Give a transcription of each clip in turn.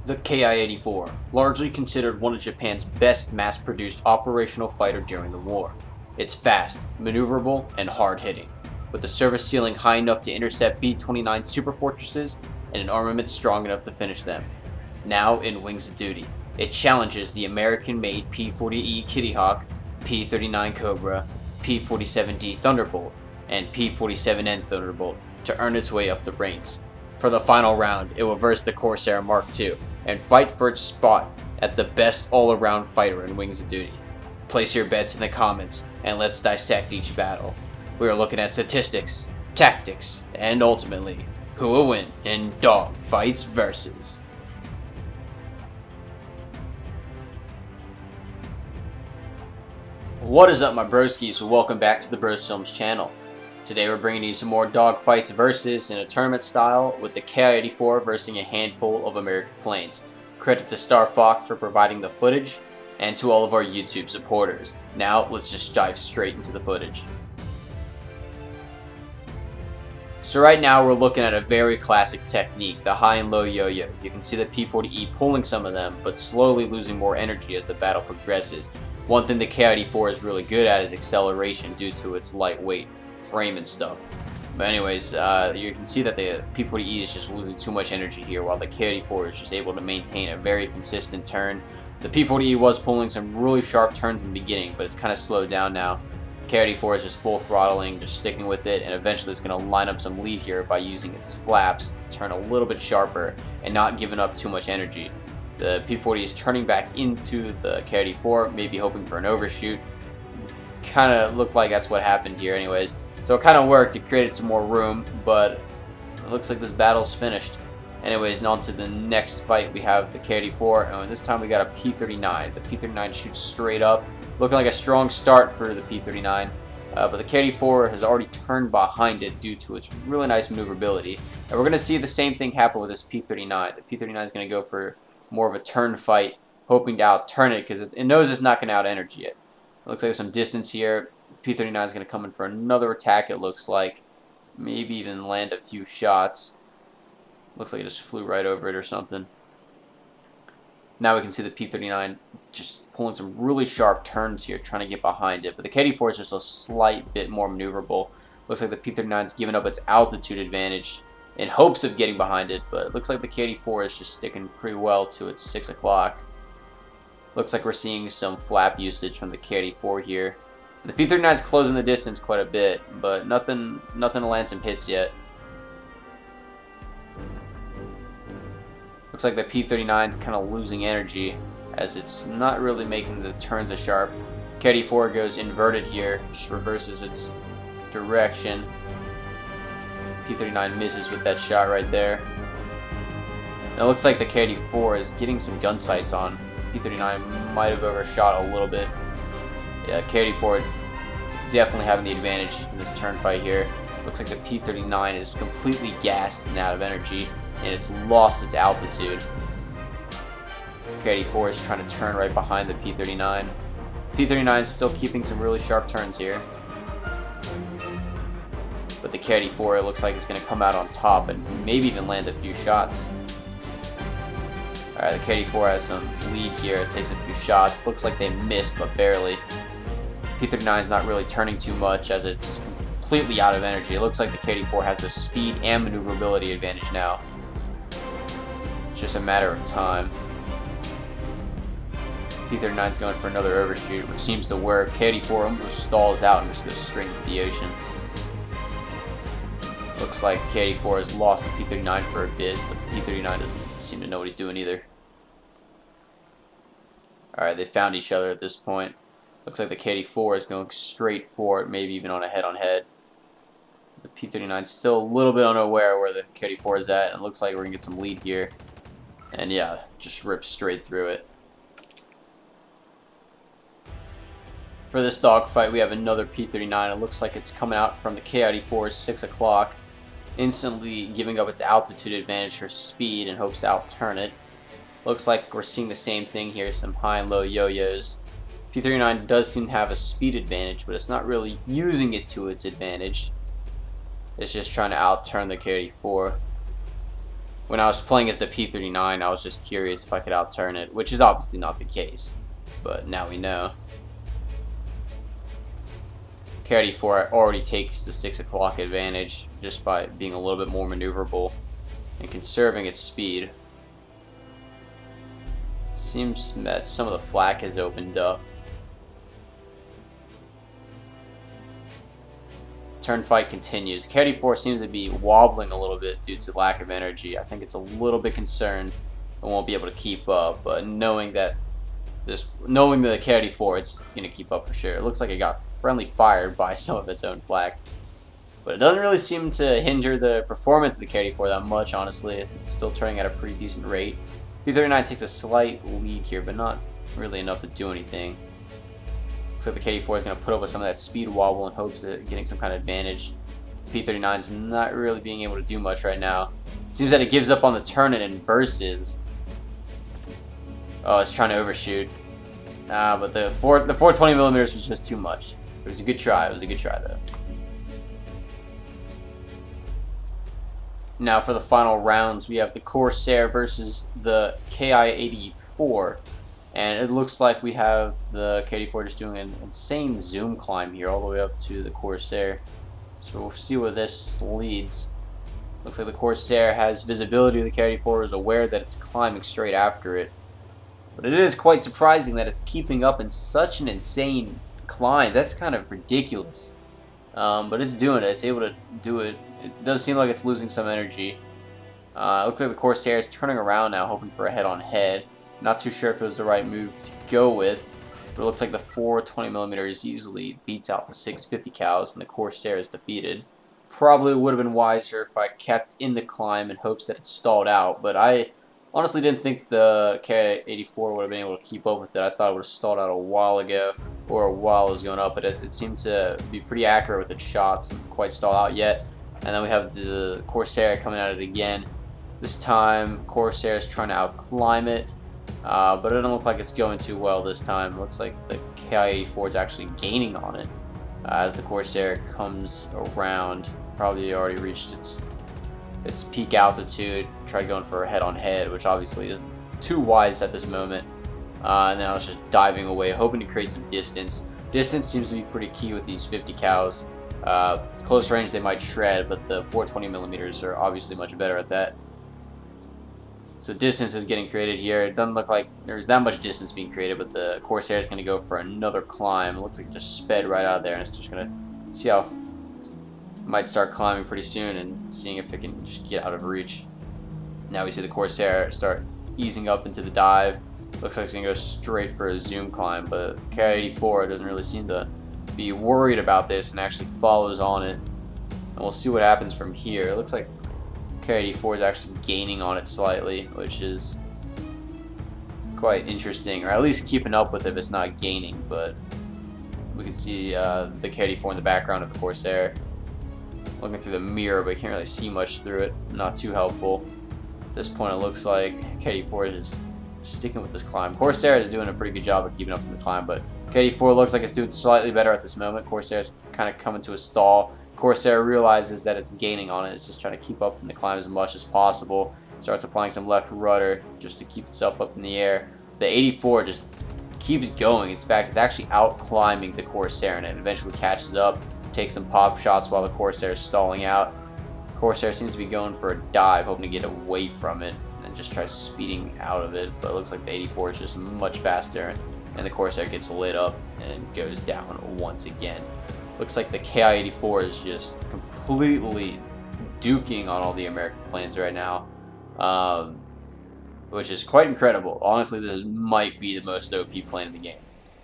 The Ki-84, largely considered one of Japan's best mass-produced operational fighter during the war. It's fast, maneuverable, and hard-hitting, with a service ceiling high enough to intercept B-29 superfortresses and an armament strong enough to finish them. Now in Wings of Duty, it challenges the American-made P-40E Kitty Hawk, P-39 Cobra, P-47D Thunderbolt, and P-47N Thunderbolt to earn its way up the ranks. For the final round, it will verse the Corsair Mark II and fight for its spot at the best all-around fighter in Wings of Duty. Place your bets in the comments and let's dissect each battle. We are looking at statistics, tactics, and ultimately, who will win in dog fights versus. What is up, my broskies? Welcome back to the Bros Films channel. Today we're bringing you some more dogfights versus in a tournament style with the Ki-84 versing a handful of American planes. Credit to Star Fox for providing the footage and to all of our YouTube supporters. Now let's just dive straight into the footage. So right now we're looking at a very classic technique, the high and low yo-yo. You can see the P-40E pulling some of them, but slowly losing more energy as the battle progresses. One thing the Ki-84 is really good at is acceleration due to its lightweight frame and stuff. But anyways, you can see that the P-40E is just losing too much energy here, while the Ki-84 is just able to maintain a very consistent turn. The P-40E was pulling some really sharp turns in the beginning, but it's kind of slowed down now. The Ki-84 is just full throttling, just sticking with it, and eventually it's going to line up some lead here by using its flaps to turn a little bit sharper and not giving up too much energy. The P-40 is turning back into the Ki-84, maybe hoping for an overshoot. Kind of looked like that's what happened here anyways. So it kind of worked, it created some more room, but it looks like this battle's finished. Anyways, and on to the next fight, we have the Ki-84, and this time we got a P-39. The P-39 shoots straight up, looking like a strong start for the P-39, but the Ki-84 has already turned behind it due to its really nice maneuverability. And we're going to see the same thing happen with this P-39. The P-39 is going to go for more of a turn fight, hoping to out-turn it because it knows it's not going to out-energy it. It looks like there's some distance here. P-39 is going to come in for another attack, it looks like. Maybe even land a few shots. Looks like it just flew right over it or something. Now we can see the P-39 just pulling some really sharp turns here, trying to get behind it. But the Ki-84 is just a slight bit more maneuverable. Looks like the P-39 is giving up its altitude advantage in hopes of getting behind it, but it looks like the Ki-84 is just sticking pretty well to its 6 o'clock. Looks like we're seeing some flap usage from the Ki-84 here. The P-39 is closing the distance quite a bit, but nothing to land some hits yet. Looks like the P-39 is kind of losing energy as it's not really making the turns as sharp. Ki-84 goes inverted here, just reverses its direction. P-39 misses with that shot right there. And it looks like the Ki-84 is getting some gun sights on. P-39 might have overshot a little bit. Yeah, Ki-84 is definitely having the advantage in this turn fight here. Looks like the P-39 is completely gassed and out of energy, and it's lost its altitude. Ki-84 is trying to turn right behind the P-39. P-39 is still keeping some really sharp turns here. But the Ki-84, it looks like it's going to come out on top and maybe even land a few shots. Alright, the Ki-84 has some lead here. It takes a few shots. Looks like they missed, but barely. P-39 is not really turning too much as it's completely out of energy. It looks like the Ki-84 has the speed and maneuverability advantage now. It's just a matter of time. P-39 is going for another overshoot, which seems to work. Ki-84 almost stalls out and just goes straight into the ocean. Looks like Ki-84 has lost the P-39 for a bit, but the P-39 doesn't seem to know what he's doing either. Alright, they found each other at this point. Looks like the Ki-84 is going straight for it, maybe even on a head-on-head. The P-39 is still a little bit unaware where the Ki-84 is at, and it looks like we're going to get some lead here. And yeah, just rips straight through it. For this dogfight, we have another P-39. It looks like it's coming out from the Ki-84's 6 o'clock, instantly giving up its altitude advantage for speed and hopes to out-turn it. Looks like we're seeing the same thing here, some high and low yo-yos. P-39 does seem to have a speed advantage, but it's not really using it to its advantage. It's just trying to out-turn the Ki-84. When I was playing as the P-39, I was just curious if I could outturn it, which is obviously not the case, but now we know. Ki-84 already takes the 6 o'clock advantage just by being a little bit more maneuverable and conserving its speed. Seems that some of the flak has opened up. Turn fight continues. Ki-84 seems to be wobbling a little bit due to lack of energy. I think it's a little bit concerned and won't be able to keep up, but knowing the Ki-84, it's gonna keep up for sure. It looks like it got friendly fired by some of its own flak, but it doesn't really seem to hinder the performance of the Ki-84 that much, honestly. It's still turning at a pretty decent rate. P-39 takes a slight lead here, but not really enough to do anything. Looks like the Ki-84 is going to put up with some of that speed wobble in hopes of getting some kind of advantage. P-39 is not really being able to do much right now. It seems that it gives up on the turn and inverses. Oh, it's trying to overshoot. But the 420mm was just too much. It was a good try. It was a good try, though. Now for the final rounds, we have the Corsair versus the Ki-84. And it looks like we have the Ki-84 just doing an insane zoom climb here all the way up to the Corsair. So we'll see where this leads. Looks like the Corsair has visibility. The Ki-84 is aware that it's climbing straight after it. But it is quite surprising that it's keeping up in such an insane climb. That's kind of ridiculous. But it's doing it. It's able to do it. It does seem like it's losing some energy. It looks like the Corsair is turning around now, hoping for a head-on-head. Not too sure if it was the right move to go with, but it looks like the 420mm easily beats out the 650 cals, and the Corsair is defeated. Probably would have been wiser if I kept in the climb in hopes that it stalled out, but I honestly didn't think the Ki-84 would have been able to keep up with it. I thought it would have stalled out a while ago, or while it was going up, but it seemed to be pretty accurate with its shots, and quite stall out yet. And then we have the Corsair coming at it again. This time, Corsair is trying to outclimb it. But it doesn't look like it's going too well this time. It looks like the Ki-84 is actually gaining on it as the Corsair comes around. Probably already reached its peak altitude. Tried going for a head-on-head, which obviously isn't too wise at this moment. And then I was just diving away, hoping to create some distance. Distance seems to be pretty key with these 50 cals. Close range they might shred, but the 420mm are obviously much better at that. So distance is getting created here. It doesn't look like there's that much distance being created, but the Corsair is going to go for another climb. It looks like it just sped right out of there, and it's just going to see how it might start climbing pretty soon and seeing if it can just get out of reach. Now we see the Corsair start easing up into the dive. Looks like it's going to go straight for a zoom climb, but Ki-84 doesn't really seem to be worried about this and actually follows on it. And we'll see what happens from here. It looks like Ki-84 is actually gaining on it slightly, which is quite interesting, or at least keeping up with it if it's not gaining. But we can see the Ki-84 in the background of the Corsair. Looking through the mirror, but you can't really see much through it. Not too helpful. At this point, it looks like Ki-84 is just sticking with this climb. Corsair is doing a pretty good job of keeping up with the climb, but Ki-84 looks like it's doing slightly better at this moment. Corsair is kind of coming to a stall. Corsair realizes that it's gaining on it. It's just trying to keep up in the climb as much as possible. Starts applying some left rudder just to keep itself up in the air. The 84 just keeps going. In fact, it's actually out climbing the Corsair, and it eventually catches up, takes some pop shots while the Corsair is stalling out. Corsair seems to be going for a dive, hoping to get away from it, and just tries speeding out of it. But it looks like the 84 is just much faster, and the Corsair gets lit up and goes down once again. Looks like the Ki-84 is just completely duking on all the American planes right now, which is quite incredible. Honestly, this might be the most OP plane in the game.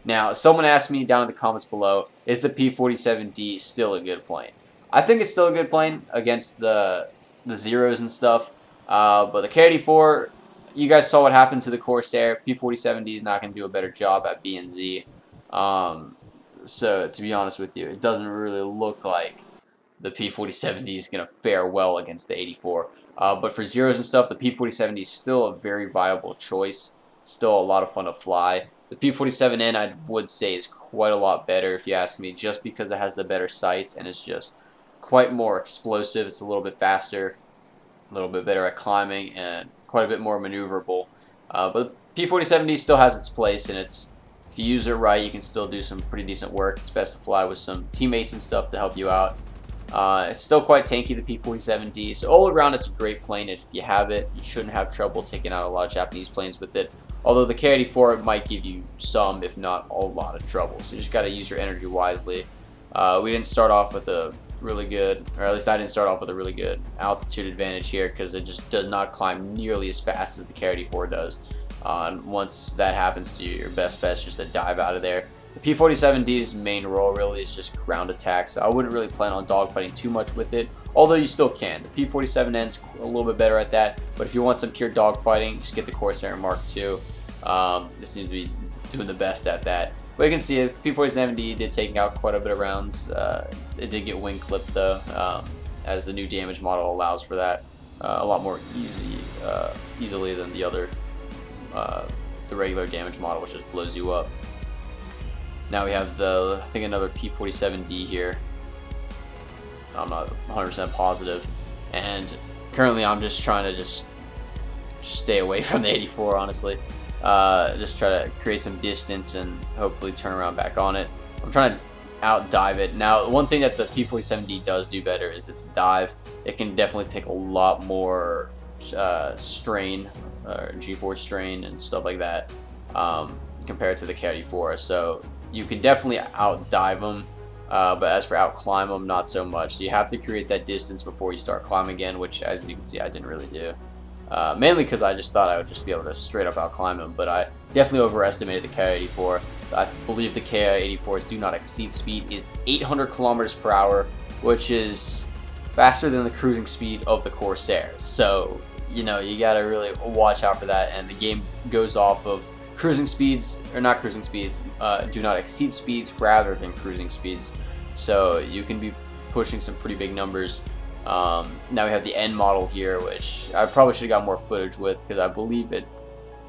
Now, someone asked me down in the comments below, is the P-47D still a good plane? I think it's still a good plane against the Zeros and stuff, but the Ki-84, you guys saw what happened to the Corsair. P-47D is not going to do a better job at B and Z. So, to be honest with you, it doesn't really look like the P-47D is going to fare well against the 84. But for Zeros and stuff, the P-47D is still a very viable choice. Still a lot of fun to fly. The P-47N, I would say, is quite a lot better, if you ask me, just because it has the better sights and it's just quite more explosive. It's a little bit faster. a little bit better at climbing and quite a bit more maneuverable. But P-47D still has its place, and if you use it right, you can still do some pretty decent work. It's best to fly with some teammates and stuff to help you out. It's still quite tanky, the P-47D, so all around it's a great plane. If you have it, you shouldn't have trouble taking out a lot of Japanese planes with it. Although the Ki-84 might give you some, if not a lot of trouble. So you just got to use your energy wisely. We didn't start off with a really good, or at least I didn't start off with a really good altitude advantage here, because it just does not climb nearly as fast as the Ki-84 does. And once that happens to you, your best bet is just to dive out of there. The P-47D's main role really is just ground attack, so I wouldn't really plan on dogfighting too much with it, although you still can. The P-47N's a little bit better at that, but if you want some pure dogfighting, just get the Corsair Mark II. This seems to be doing the best at that. But you can see it, P-47D did take out quite a bit of rounds. It did get wing clipped though, as the new damage model allows for that a lot more easily than the other, the regular damage model, which just blows you up. Now we have I think another P-47D here. I'm not 100% positive, and currently I'm just trying to just stay away from the 84, honestly. Just try to create some distance and hopefully turn around back on it. I'm trying to outdive it. Now, one thing that the P-47D does do better is its dive. It can definitely take a lot more strain, G-force strain and stuff like that, compared to the Ki-84. So you can definitely outdive them, but as for outclimb them, not so much. So you have to create that distance before you start climbing again, which, as you can see, I didn't really do. Mainly because I just thought I would just be able to straight up outclimb him, but I definitely overestimated the Ki-84. I believe the Ki-84's do not exceed speed is 800 kilometers per hour, which is faster than the cruising speed of the Corsair. So, you know, you gotta really watch out for that, and the game goes off of cruising speeds, or not cruising speeds, do not exceed speeds rather than cruising speeds. So you can be pushing some pretty big numbers. Now we have the N model here, which I probably should have got more footage with, because I believe it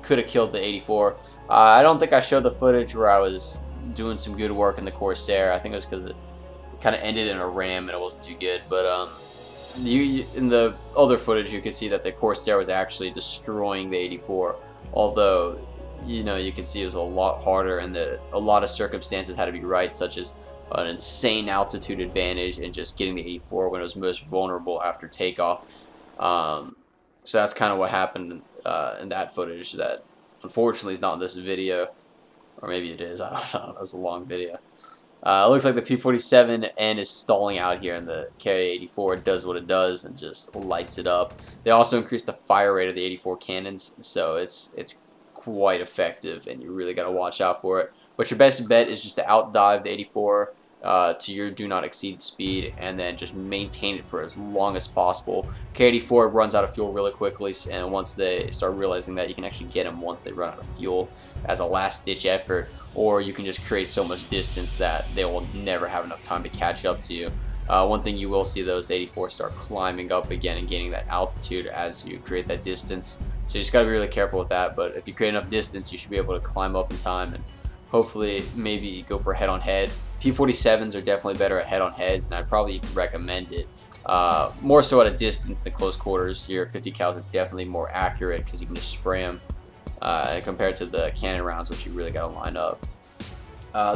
could have killed the 84. I don't think I showed the footage where I was doing some good work in the Corsair. I think it was because it kind of ended in a ram and it wasn't too good. But in the other footage, you can see that the Corsair was actually destroying the 84. Although, you know, you can see it was a lot harder, and a lot of circumstances had to be right, such as an insane altitude advantage and just getting the 84 when it was most vulnerable after takeoff. So that's kind of what happened in that footage that unfortunately is not in this video, or maybe it is, I don't know. It was a long video. It looks like the P-47N is stalling out here, and the Ki-84 does what it does and just lights it up. They also increased the fire rate of the 84 cannons, so it's quite effective, and you really got to watch out for it. But your best bet is just to outdive the 84 to your do not exceed speed, and then just maintain it for as long as possible. Ki-84 runs out of fuel really quickly, and once they start realizing that, you can actually get them once they run out of fuel as a last ditch effort, or you can just create so much distance that they will never have enough time to catch up to you. One thing you will see though is the 84 start climbing up again and gaining that altitude as you create that distance. So you just got to be really careful with that, but if you create enough distance, you should be able to climb up in time and hopefully maybe go for a head-on-head. P-47s are definitely better at head-on-heads, and I'd probably even recommend it. More so at a distance than close quarters. Your 50 cals are definitely more accurate because you can just spray them compared to the cannon rounds, which you really got to line up.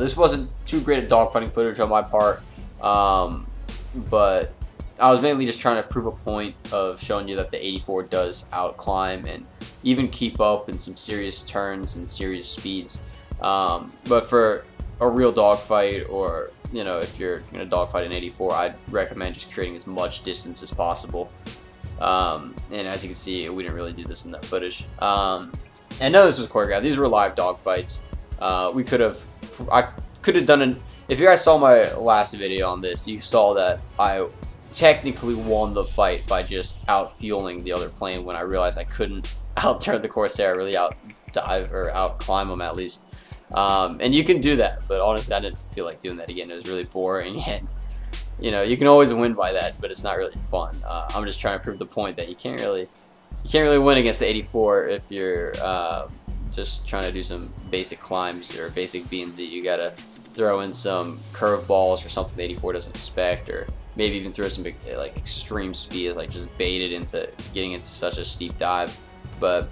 This wasn't too great at dogfighting footage on my part, but I was mainly just trying to prove a point of showing you that the 84 does outclimb and even keep up in some serious turns and serious speeds. But for a real dogfight, or you know, if you're gonna dogfight an 84, I'd recommend just creating as much distance as possible. And as you can see, we didn't really do this in that footage. And none of this was choreographed. These were live dogfights. I could have done an. If you guys saw my last video on this, you saw that I technically won the fight by just out fueling the other plane when I realized I couldn't outturn the Corsair, really out dive or out climb them at least. And you can do that, but honestly I didn't feel like doing that again. It was really boring, and you know, you can always win by that, but it's not really fun. I'm just trying to prove the point that you can't really win against the 84 if you're just trying to do some basic climbs or basic B and Z. You gotta throw in some curveballs or something the 84 doesn't expect, or maybe even throw some like extreme speeds, like just bait it into getting into such a steep dive. But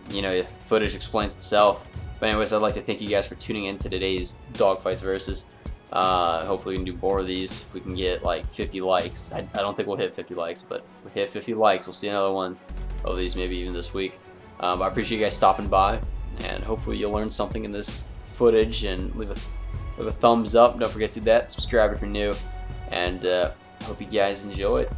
you know, footage explains itself. But anyways, I'd like to thank you guys for tuning in to today's Dogfights Versus. Hopefully we can do more of these if we can get like 50 likes. I don't think we'll hit 50 likes, but if we hit 50 likes, we'll see another one of these maybe even this week. I appreciate you guys stopping by, and hopefully you'll learn something in this footage, and leave a thumbs up. Don't forget to do that. Subscribe if you're new, and hope you guys enjoy it.